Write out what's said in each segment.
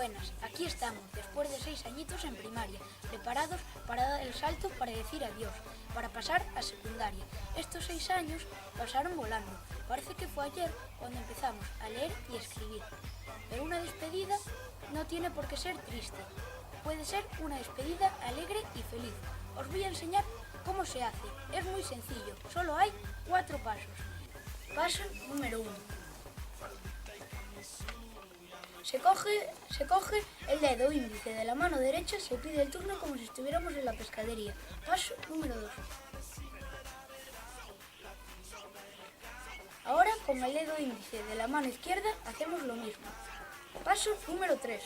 Buenas, aquí estamos, después de 6 añitos en primaria, preparados para dar el salto para decir adiós, para pasar a secundaria. Estos 6 años pasaron volando. Parece que fue ayer cuando empezamos a leer y escribir. Pero una despedida no tiene por qué ser triste. Puede ser una despedida alegre y feliz. Os voy a enseñar cómo se hace. Es muy sencillo, solo hay 4 pasos. Paso número 1. Se coge el dedo índice de la mano derecha, se pide el turno como si estuviéramos en la pescadería. Paso número 2. Ahora con el dedo índice de la mano izquierda hacemos lo mismo. Paso número 3.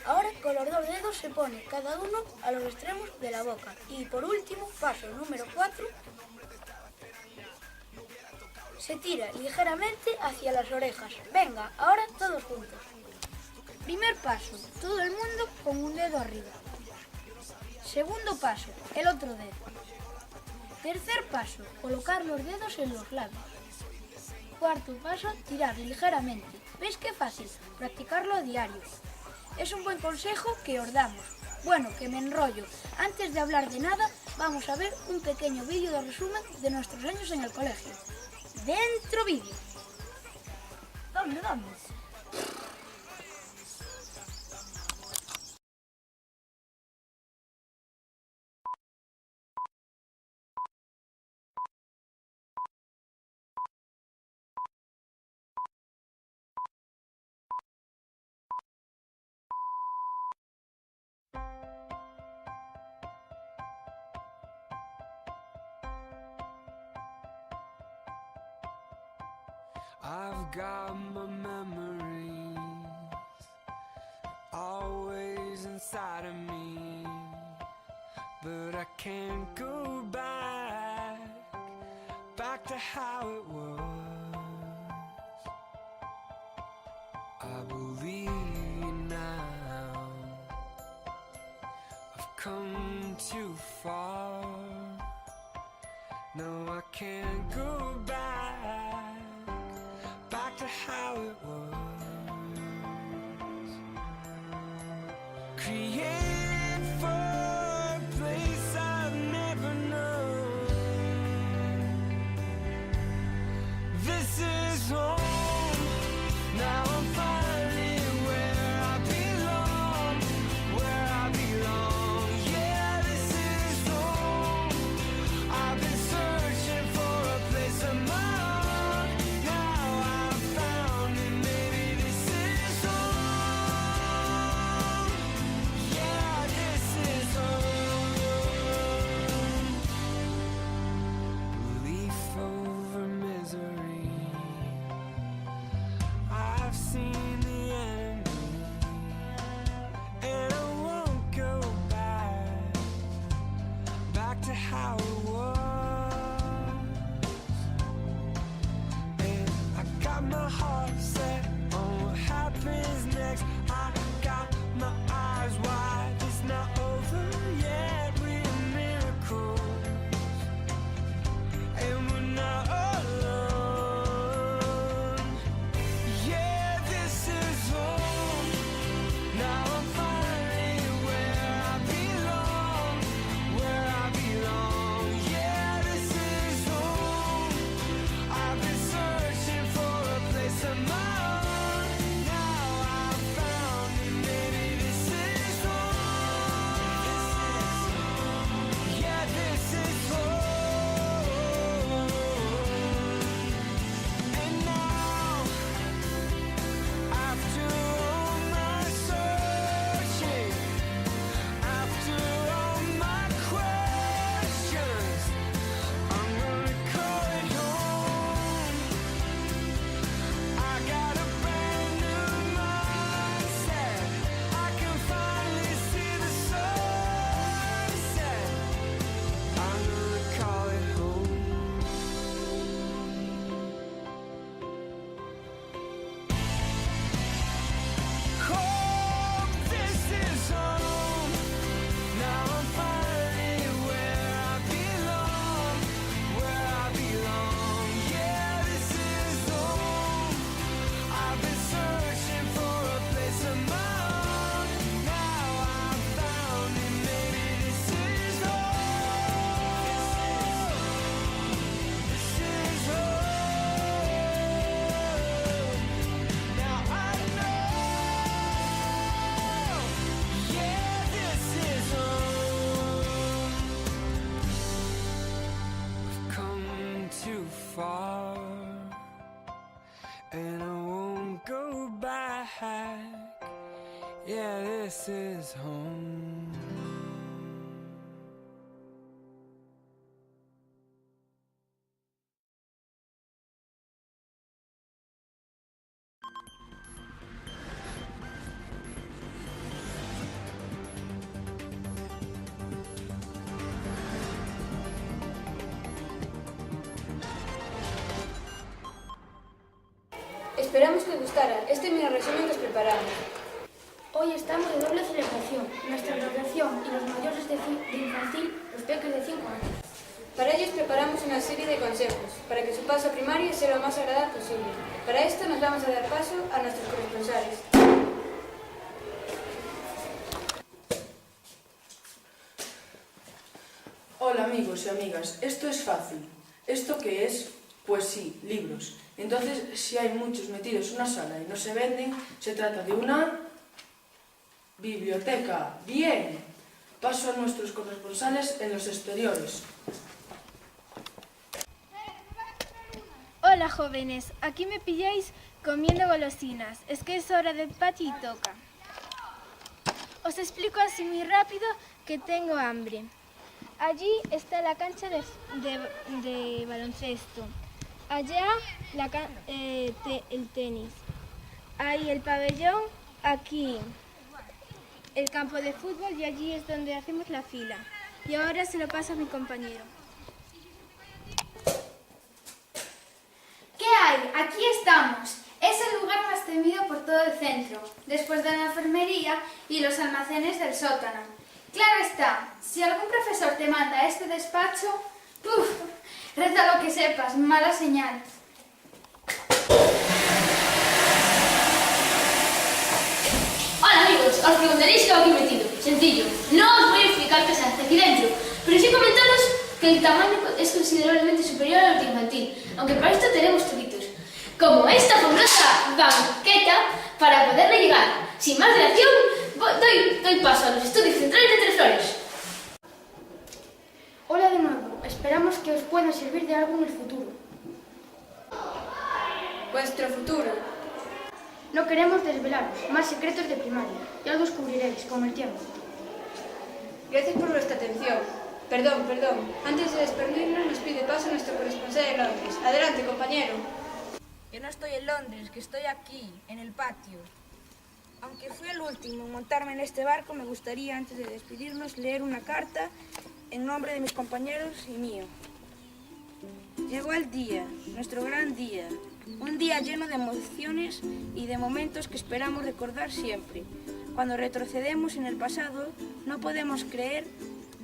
Ahora con los 2 dedos se pone cada uno a los extremos de la boca. Y por último, paso número 4. Se tira ligeramente hacia las orejas. Venga, ahora todos juntos. Primer paso, todo el mundo con un dedo arriba. Segundo paso, el otro dedo. Tercer paso, colocar los dedos en los labios. Cuarto paso, tirar ligeramente. ¿Veis qué fácil? Practicarlo a diario. Es un buen consejo que os damos. Bueno, que me enrollo. Antes de hablar de nada, vamos a ver un pequeño vídeo de resumen de nuestros años en el colegio. ¡Dentro vídeo! ¿Dónde? I've got my memories always inside of me, but I can't go back to how it was. I believe you now. I've come too far. No, I can't go back to how it was. Create for a place I've never known. This is home. Now I'm finally where I belong. Yeah, this is home. I've been searching for a place of my Yeah, this is home. Esperamos que gustara este mini resumen que os preparamos. Hoy estamos de doble celebración, nuestra graduación y los mayores de infantil, los peques de 5 años. Para ellos preparamos una serie de consejos, para que su paso a primaria sea lo más agradable posible. Para esto nos vamos a dar paso a nuestros corresponsales. Hola amigos y amigas, esto es fácil. ¿Esto qué es? Pues sí, libros. Entonces, si hay muchos metidos en una sala y no se venden, se trata de una biblioteca. ¡Bien! Paso a nuestros corresponsales en los exteriores. Hola jóvenes, aquí me pilláis comiendo golosinas. Es que es hora del patio y toca. Os explico así muy rápido que tengo hambre. Allí está la cancha de baloncesto. Allá el tenis. Ahí el pabellón, aquí el campo de fútbol y allí es donde hacemos la fila. Y ahora se lo paso a mi compañero. ¿Qué hay? Aquí estamos. Es el lugar más temido por todo el centro, después de la enfermería y los almacenes del sótano. Claro está, si algún profesor te manda a este despacho, ¡puf! Reza lo que sepas, mala señal. Hola amigos, os preguntaréis qué hago aquí metido. Sencillo, no os voy a explicar qué se hace aquí dentro, pero sí comentaros que el tamaño es considerablemente superior al infantil, aunque para esto tenemos truquitos, como esta fabulosa banqueta para poderle llegar. Sin más dilación, doy paso a los estudios centrales de Tres Flores. Hola de nuevo, esperamos que os pueda servir de algo en el futuro. Vuestro futuro. No queremos desvelaros más secretos de primaria, ya lo descubriréis con el tiempo. Gracias por vuestra atención. Perdón. Antes de despedirnos nos pide paso nuestro corresponsal de Londres. Adelante, compañero. Yo no estoy en Londres, que estoy aquí, en el patio. Aunque fui el último en montarme en este barco, me gustaría, antes de despedirnos, leer una carta en nombre de mis compañeros y mío. Llegó el día, nuestro gran día, un día lleno de emociones y de momentos que esperamos recordar siempre. Cuando retrocedemos en el pasado, no podemos creer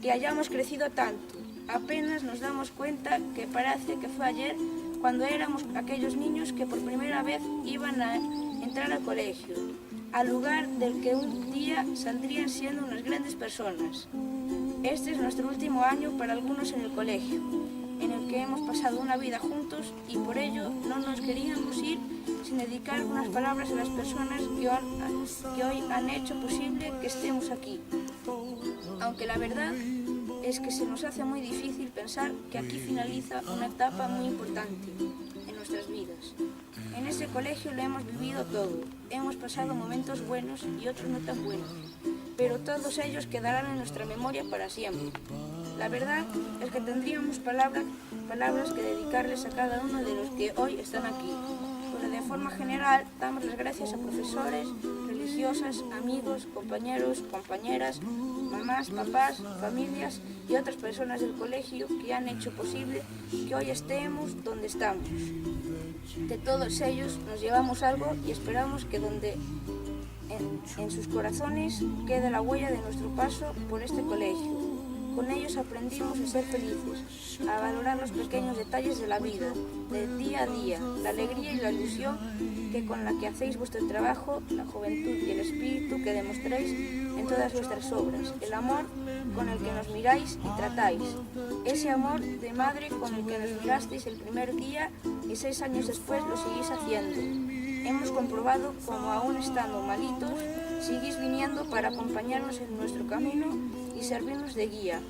que hayamos crecido tanto. Apenas nos damos cuenta que parece que fue ayer cuando éramos aquellos niños que por primera vez iban a entrar al colegio, al lugar del que un día saldrían siendo unas grandes personas. Este es nuestro último año para algunos en el colegio, en el que hemos pasado una vida juntos y por ello no nos queríamos ir sin dedicar unas palabras a las personas que hoy han hecho posible que estemos aquí. Aunque la verdad es que se nos hace muy difícil pensar que aquí finaliza una etapa muy importante en nuestras vidas. En ese colegio lo hemos vivido todo, hemos pasado momentos buenos y otros no tan buenos, pero todos ellos quedarán en nuestra memoria para siempre. La verdad es que tendríamos palabras que dedicarles a cada uno de los que hoy están aquí. Pero de forma general damos las gracias a profesores, religiosas, amigos, compañeros, compañeras, mamás, papás, familias y otras personas del colegio que han hecho posible que hoy estemos donde estamos. De todos ellos nos llevamos algo y esperamos que en sus corazones quede la huella de nuestro paso por este colegio. Con ellos aprendimos a ser felices, a valorar los pequeños detalles de la vida, del día a día, la alegría y la ilusión con la que hacéis vuestro trabajo, la juventud y el espíritu que demostráis en todas vuestras obras, el amor con el que nos miráis y tratáis, ese amor de madre con el que nos mirasteis el primer día y 6 años después lo seguís haciendo. Hemos comprobado como aún estando malitos, seguís viniendo para acompañarnos en nuestro camino y servirnos de guía.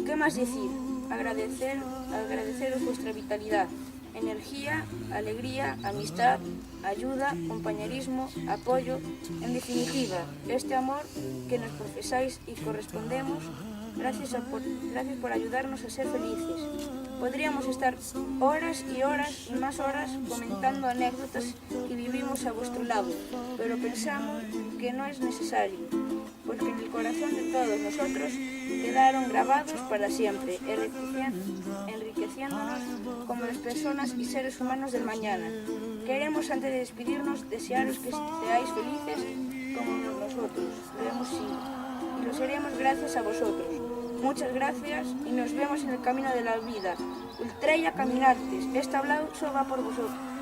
¿Qué más decir? Agradeceros vuestra vitalidad, energía, alegría, amistad, ayuda, compañerismo, apoyo, en definitiva, este amor que nos profesáis y correspondemos. Gracias por ayudarnos a ser felices. Podríamos estar horas y horas y más horas comentando anécdotas que vivimos a vuestro lado, pero pensamos que no es necesario, porque en el corazón de todos nosotros quedaron grabados para siempre, enriqueciéndonos como las personas y seres humanos del mañana. Queremos, antes de despedirnos, desearos que seáis felices como nosotros. Creemos sí, y lo seremos gracias a vosotros. Muchas gracias y nos vemos en el camino de la vida. Ultrella caminantes, este aplauso va por vosotros.